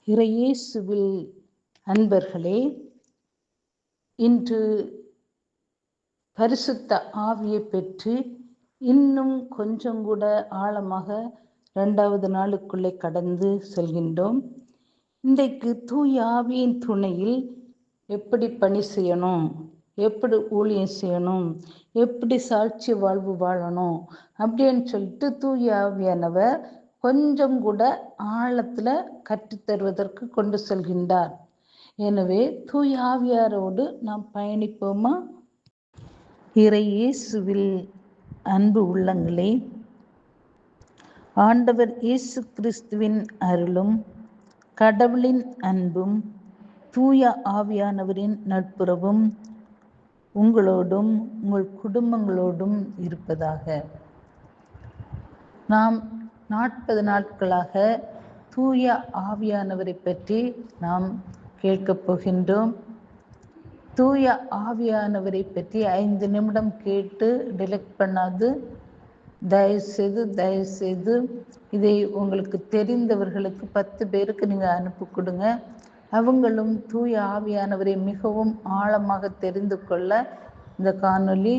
இறையேசுவில் அன்பர்களே, இன்று பரிசுத்த ஆவியை பெற்று இன்னும் கொஞ்சம் கூட ஆழமாக 2வது நாளுக்குள்ளே கடந்து செல்கின்றோம். இன்றைக்கு தூய ஆவியின் துணையில் எப்படி பணி செய்யணும், எப்படி ஊழியம் செய்யணும், எப்படி சாட்சி வாழ்வு வாழணும் அப்படின்னு சொல்லிட்டு தூய ஆவியானவர் கொஞ்சம் கூட ஆழத்துல கற்றுத்தருவதற்கு கொண்டு செல்கின்றார். எனவே தூய ஆவியாரோடு நாம் பயணிப்போமா? இறை இயேசுவில் அன்பு உள்ளங்களே, ஆண்டவர் இயேசு கிறிஸ்துவின் அருளும் கடவுளின் அன்பும் தூய ஆவியானவரின் நட்புறவும் உங்களோடும் உங்கள் குடும்பங்களோடும் இருப்பதாக. நாம் 40 நாட்களாக தூய ஆவியானவரை பற்றி நாம் கேட்கப் போகின்றோம். தூய ஆவியானவரை பற்றி 5 நிமிடம் கேட்டு டிலெக்ட் பண்ணாது தயவுசெய்து இதை உங்களுக்கு தெரிந்தவர்களுக்கு 10 பேருக்கு நீங்கள் அனுப்பி கொடுங்க. அவங்களும் தூய ஆவியானவரை மிகவும் ஆழமாக தெரிந்து கொள்ள இந்த காணொளி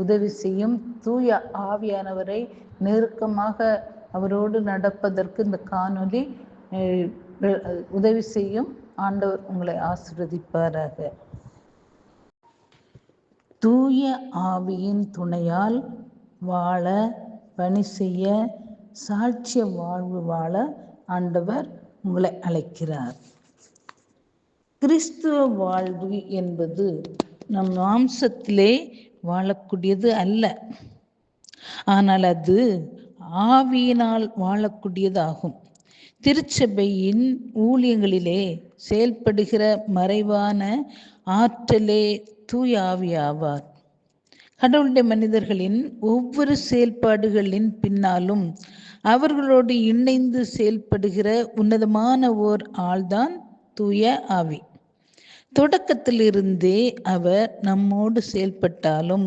உதவி செய்யும். தூய ஆவியானவரை நெருக்கமாக அவரோடு நடப்பதற்கு இந்த காணொளி உதவி செய்யும். ஆண்டவர் உங்களை ஆசீர்வதிப்பாராக. தூய ஆவியின் துணையால் வாழ, பணி செய்ய, சாட்சிய வாழ்வு வாழ ஆண்டவர் உங்களை அழைக்கிறார். கிறிஸ்துவ வாழ்வு என்பது நம் மாம்சத்திலே வாழக்கூடியது அல்ல, ஆனால் அது ஆவியினால் வாழக்கூடியதாகும். திருச்சபையின் ஊழியங்களிலே செயல்படுகிற மறைவான ஆற்றலே தூய ஆவியாவார். கடவுளுடைய மனிதர்களின் ஒவ்வொரு செயல்பாடுகளின் பின்னாலும் அவர்களோடு இணைந்து செயல்படுகிற உன்னதமான ஓர் ஆள்தான் தூய ஆவி. தொடக்கத்திலிருந்தே அவர் நம்மோடு செயல்பட்டாலும்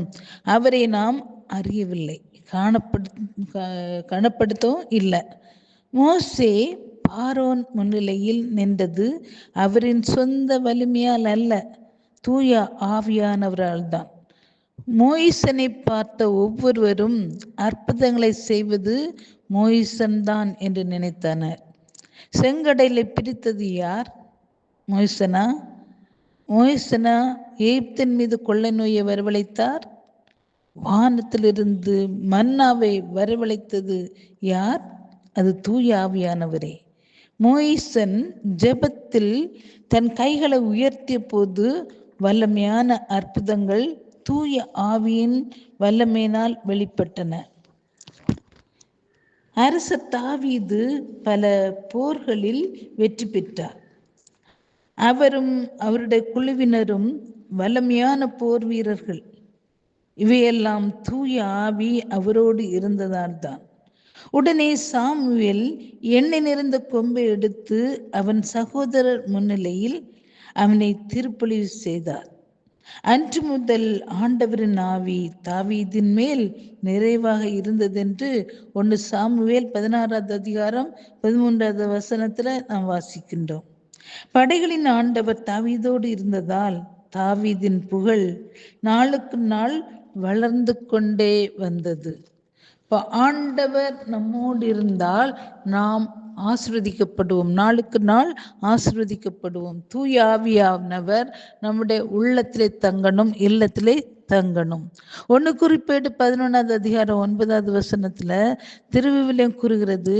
அவரை நாம் அறியவில்லை, கனப்படுத்தவும் இல்லை. மோசே பார்வோன் முன்னிலையில் நின்றது அவரின் சொந்த வலிமையால் அல்ல, தூய ஆவியானவரால் தான். மோயிசனை பார்த்த ஒவ்வொருவரும் அற்புதங்களை செய்வது மோயிசன் தான் என்று நினைத்தனர். செங்கடலை பிரித்தது யார்? மோயிசனா எகிப்தின் மீது கொள்ளை நோயை வரவழைத்தார்? வானத்திலிருந்து மன்னாவை வரவழைத்தது யார்? அது தூய ஆவியானவரே. மோயிசன் ஜெபத்தில் தன் கைகளை உயர்த்திய போது வல்லமையான அற்புதங்கள் தூய ஆவியின் வல்லமையினால் வெளிப்பட்டன. அரசர் தாவீது பல போர்களில் வெற்றி பெற்றார். அவரும் அவருடைய குழுவினரும் வல்லமையான போர் வீரர்கள். இவையெல்லாம் தூய ஆவி அவரோடு இருந்ததால் தான். உடனே சாமுவேல் எண்ணெய் நிறைந்த கொம்பை எடுத்து அவன் சகோதரர் முன்னிலையில் அவனை திருப்பொழிவு செய்தார். அன்று முதல் ஆண்டவரின் ஆவி தாவீதின் மேல் நிறைவாக இருந்ததென்று 1 சாமுவேல் 16வது அதிகாரம் 13வது வசனத்துல நாம் வாசிக்கின்றோம். படைகளின் ஆண்டவர் தாவீதோடு இருந்ததால் தாவீதின் புகழ் நாளுக்கு நாள் வளர்ந்து கொண்டே வந்தது. இப்போ ஆண்டவர் நம்மோடு இருந்தால் நாம் ஆசீர்வதிக்கப்படுவோம், நாளுக்கு நாள் ஆசீர்வதிக்கப்படுவோம். தூய ஆவியானவர் நம்முடைய உள்ளத்திலே தங்கணும், இல்லத்திலே தங்கணும். 1 குறிப்பேடு 11வது அதிகாரம் 9வது வசனத்துல திருவிவிலியம் கூறுகிறது,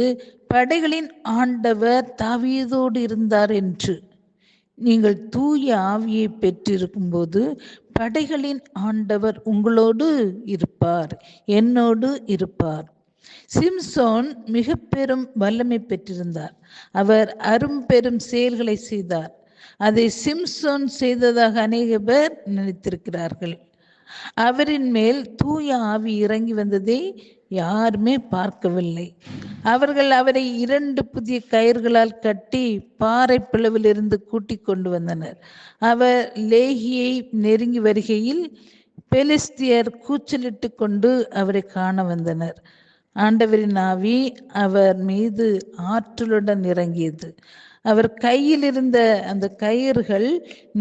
படைகளின் ஆண்டவர் தாவீதோடு இருந்தார் என்று. நீங்கள் தூய ஆவியை பெற்றிருக்கும் போது படைகளின் ஆண்டவர் உங்களோடு இருப்பார், என்னோடு இருப்பார். சிம்சோன் மிக பெரும் வல்லமை பெற்றிருந்தார். அவர் அரும்பெரும் செயல்களை செய்தார். அதை சிம்சோன் செய்ததாக அநேக பேர் நினைத்திருக்கிறார்கள். அவரின் மேல் தூய ஆவி இறங்கி வந்ததை யாருமே பார்க்கவில்லை. அவர்கள் அவரை 2 புதிய கயிர்களால் கட்டி பாறை பிளவிலிருந்து கூட்டிக் கொண்டு வந்தனர். அவர் லேகியை நெருங்கி வருகையில் பெலிஸ்தியர் கூச்சலிட்டு கொண்டு அவரை காண வந்தனர். ஆண்டவரின் ஆவி அவர் மீது ஆற்றலுடன் இறங்கியது. அவர் கையில் இருந்த அந்த கயிறுகள்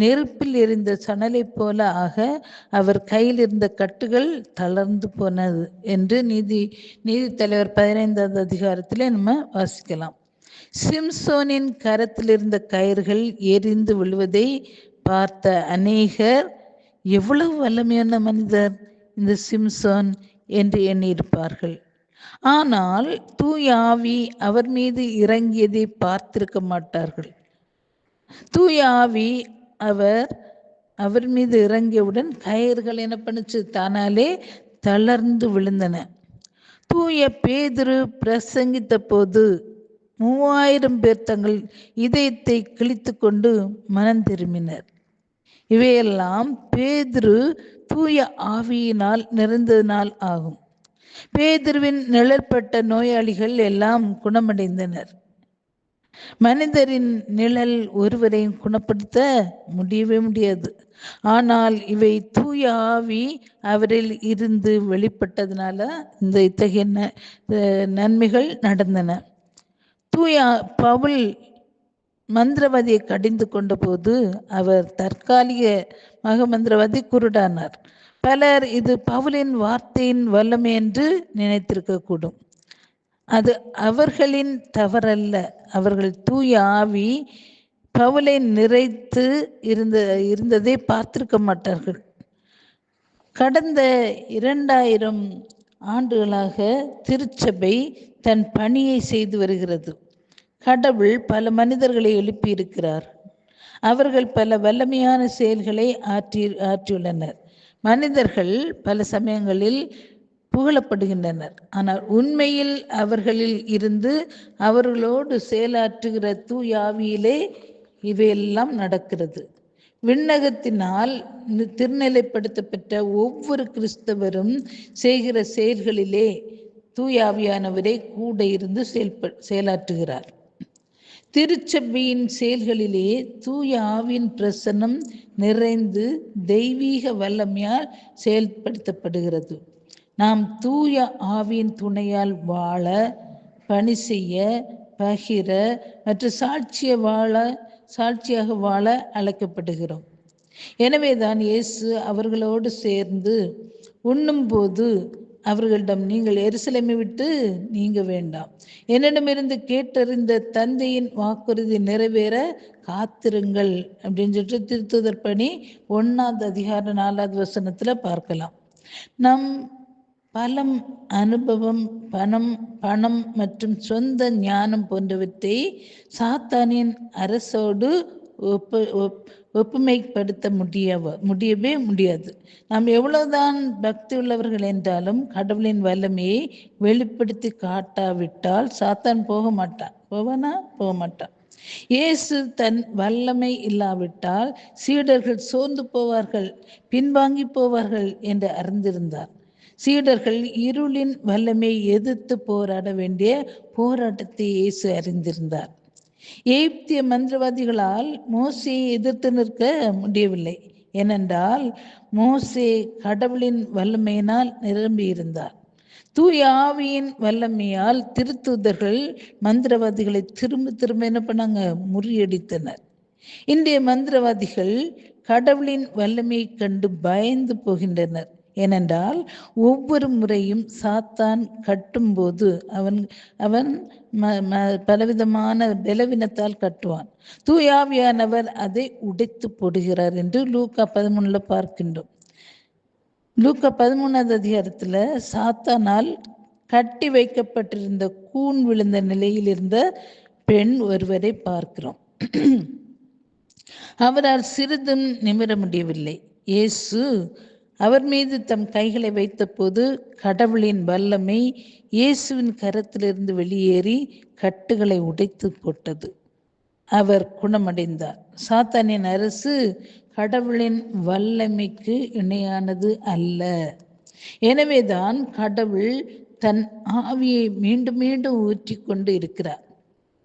நெருப்பில் எரிந்த சணலை போல ஆக அவர் கையில் இருந்த கட்டுகள் தளர்ந்து போனது என்று நீதித்தலைவர் 15வது அதிகாரத்திலே நம்ம வாசிக்கலாம். சிம்சோனின் கரத்தில் இருந்த கயிறுகள் எரிந்து விழுவதை பார்த்த அநேகர், எவ்வளவு வல்லமையான மனிதர் இந்த சிம்சோன் என்று எண்ணியிருப்பார்கள். ஆனால் தூய ஆவி அவர் மீது இறங்கியதை பார்த்திருக்க மாட்டார்கள். தூய ஆவி அவர் மீது இறங்கியவுடன் கயிறுகள் என்ன பண்ணுச்சு? தானாலே தளர்ந்து விழுந்தன. தூய பேதுரு பிரசங்கித்த போது 3000 பேர் தங்கள் இதயத்தை கிழித்து கொண்டு மனம் திரும்பினர். இவையெல்லாம் பேதுரு தூய ஆவியினால் நிறைந்ததினால் ஆகும். பேதுருவின் நிழற்பட்ட நோயாளிகள் எல்லாம் குணமடைந்தனர். மனிதரின் நிழல் ஒருவரையும் குணப்படுத்த முடியவே முடியாது. ஆனால் இவை தூய ஆவி அவரில் இருந்து வெளிப்பட்டதுனால இந்த இத்தகைய நன்மைகள் நடந்தன. தூய பவுல் மந்திரவாதியை கடிந்து கொண்ட போது அவர் தற்காலிகமாக மந்திரவாதி குருடானார். பலர் இது பவுலின் வார்த்தையின் வல்லமை என்று நினைத்திருக்கக்கூடும். அது அவர்களின் தவறல்ல. அவர்கள் தூய ஆவி பவுலை நிறைத்து இருந்ததை பார்த்திருக்க மாட்டார்கள். கடந்த 2000 ஆண்டுகளாக திருச்சபை தன் பணியை செய்து வருகிறது. கடவுள் பல மனிதர்களை எழுப்பியிருக்கிறார். அவர்கள் பல வல்லமையான செயல்களை ஆற்றியுள்ளனர். மனிதர்கள் பல சமயங்களில் புகழப்படுகின்றனர். ஆனால் உண்மையில் அவர்களில் இருந்து அவர்களோடு செயலாற்றுகிற தூய ஆவியிலே இவையெல்லாம் நடக்கிறது. விண்ணகத்தினால் திருநிலைப்படுத்தப்பட்ட ஒவ்வொரு கிறிஸ்தவரும் செய்கிற செயல்களிலே தூய ஆவியானவரே கூட இருந்து செயலாற்றுகிறார். திருச்சபையின் செயல்களிலே தூய ஆவியின் பிரசன்னம் நிறைந்து தெய்வீக வல்லமையால் செயல்படுத்தப்படுகிறது. நாம் தூய ஆவியின் துணையால் வாழ, பணி செய்ய, பகிர மற்றும் சாட்சியாக வாழ அழைக்கப்படுகிறோம். எனவேதான் இயேசு அவர்களோடு சேர்ந்து உண்ணும்போது அவர்களிடம், நீங்கள் எருசலேமை விட்டு நீங்க வேண்டாம், என்னிடமிருந்து கேட்டறிந்த தந்தையின் வாக்குறுதி நிறைவேற காத்திருங்கள் அப்படின்னு சொல்லிட்டு திருத்துதர் பணி 1வது அதிகாரம் 4வது வசனத்துல பார்க்கலாம். நம் பலம், அனுபவம், பணம் மற்றும் சொந்த ஞானம் போன்றவற்றை சாத்தானின் அரசோடு ஒப்புமைப்படுத்த முடியவே முடியாது. நாம் எவ்வளவுதான் பக்தி உள்ளவர்கள் என்றாலும் கடவுளின் வல்லமையை வெளிப்படுத்தி காட்டாவிட்டால் சாத்தான் போக மாட்டான். இயேசு தன் வல்லமை இல்லாவிட்டால் சீடர்கள் சோர்ந்து போவார்கள், பின்வாங்கி போவார்கள் என்று அறிந்திருந்தார். சீடர்கள் இருளின் வல்லமையை எதிர்த்து போராட வேண்டிய போராட்டத்தை இயேசு அறிந்திருந்தார். எகிப்திய மந்திரவாதிகளால் மோசேயை எதிர்த்து நிற்க முடியவில்லை. ஏனென்றால் மோசே கடவுளின் வல்லமையினால் நிரம்பியிருந்தார். தூய ஆவியின் வல்லமையால் திருத்தூதர்கள் மந்திரவாதிகளை திரும்ப என்ன பண்ணாங்க? முறியடித்தனர். இன்றைய மந்திரவாதிகள் கடவுளின் வல்லமையை கண்டு பயந்து போகின்றனர். ஏனென்றால் ஒவ்வொரு முறையும் சாத்தான் கட்டும்போது அவன் பலவிதமான பலவீனத்தால் கட்டுவான். தூயாவியானவர் அதை உடைத்து போடுகிறார் என்று லூக்கா 13 பார்க்கின்றோம். லூக்கா 13வது அதிகாரத்துல சாத்தானால் கட்டி வைக்கப்பட்டிருந்த கூன் விழுந்த நிலையில் இருந்த பெண் ஒருவரை பார்க்கிறோம். அவரால் சிறிதும் நிமிர முடியவில்லை. இயேசு அவர் மீது தம் கைகளை வைத்த போது கடவுளின் வல்லமை இயேசுவின் கரத்திலிருந்து வெளியேறி கட்டுகளை உடைத்து போட்டது. அவர் குணமடைந்தார். சாத்தானின் அரசு கடவுளின் வல்லமைக்கு இணையானது அல்ல. எனவேதான் கடவுள் தன் ஆவியை மீண்டும் மீண்டும் ஊற்றி கொண்டு இருக்கிறார்.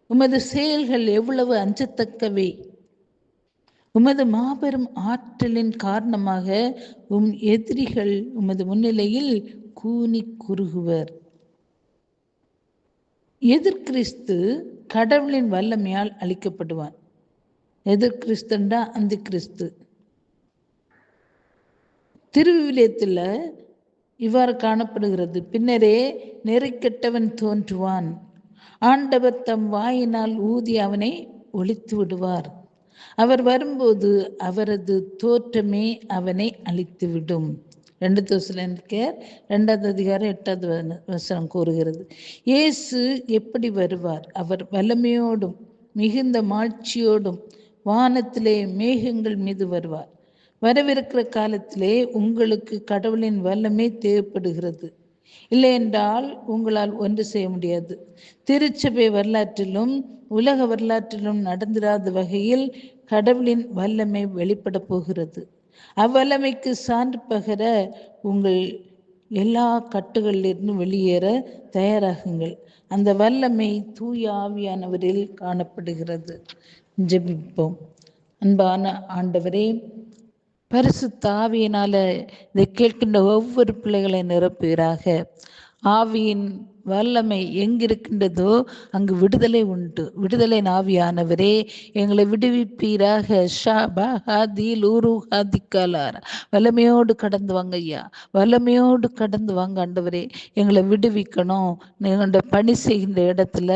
உமது செயல்கள் எவ்வளவு அஞ்சத்தக்கவை! உமது மாபெரும் ஆற்றலின் காரணமாக எதிரிகள் உமது முன்னிலையில் கூனி குறுகுவர். எதிர்கிறிஸ்து கடவுளின் வல்லமையால் அழிக்கப்படுவான். எதிர் கிறிஸ்துண்டா அந்த கிறிஸ்து. திருவிவிலியத்தில் இவ்வாறு காணப்படுகிறது. பின்னரே நெறிக்கெட்டவன் தோன்றுவான், ஆண்டவர் தம் வாயினால் ஊதி அவனை ஒழித்து விடுவார். அவர் வரும்போது அவரது தோற்றமே அவனை அழித்துவிடும். 2 தெசலோனிக்கேயர் 2வது அதிகாரம் 8வது வசனம் கூறுகிறது. இயேசு எப்படி வருவார்? அவர் வல்லமையோடும் மிகுந்த மாட்சியோடும் வானத்திலே மேகங்கள் மீது வருவார். வரவிருக்கிற காலத்திலே உங்களுக்கு கடவுளின் வல்லமை தேவைப்படுகிறது. இல்லை என்றால் உங்களால் ஒன்று செய்ய முடியாது. திருச்சபை வரலாற்றிலும் உலக வரலாற்றிலும் நடந்திராத வகையில் கடவுளின் வல்லமை வெளிப்பட போகிறது. அவ்வல்லமைக்கு சான்று பகர உங்கள் எல்லா கட்டுகளிலிருந்து வெளியேற தயாராகுங்கள். அந்த வல்லமை தூய ஆவியானவரில் காணப்படுகிறது. ஜெபிப்போம். அன்பான ஆண்டவரே, பரிசுத்த ஆவியினால இதை கேட்கின்ற ஒவ்வொரு பிள்ளைகளை நிரப்புவீராக. ஆவியின் வல்லமை எங்கிருக்கின்றதோ அங்கு விடுதலை உண்டு. விடுதலை ஆவியானவரே, எங்களை விடுவிப்பீராக. வல்லமையோடு கடந்து வாங்க ஐயா, வல்லமையோடு கடந்து வாங்க ஆண்டவரே. எங்களை விடுவிக்கணும். எங்களோட பணி செய்கின்ற இடத்துல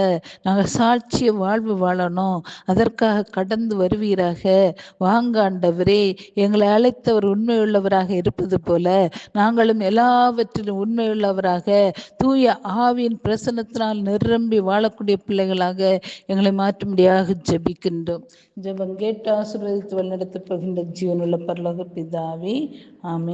நாங்கள் சாட்சிய வாழ்வு வாழணும். அதற்காக கடந்து வருவீராக. வாங்க ஆண்டவரே. எங்களை அழைத்தவர் உண்மையுள்ளவராக இருப்பது போல நாங்களும் எல்லாவற்றிலும் உண்மையுள்ளவராக தூய ஆவியின் பிரசன்னத்தினால் நிரம்பி வாழக்கூடிய பிள்ளைகளாக எங்களை மாற்றும்படியாக ஜெபிக்கின்றோம். ஜெபம் கேட்டு ஆசீர்வதித்து வழிநடத்தப் போகின்ற ஜீவனுள்ள பரலோக பிதாவே, ஆமென்.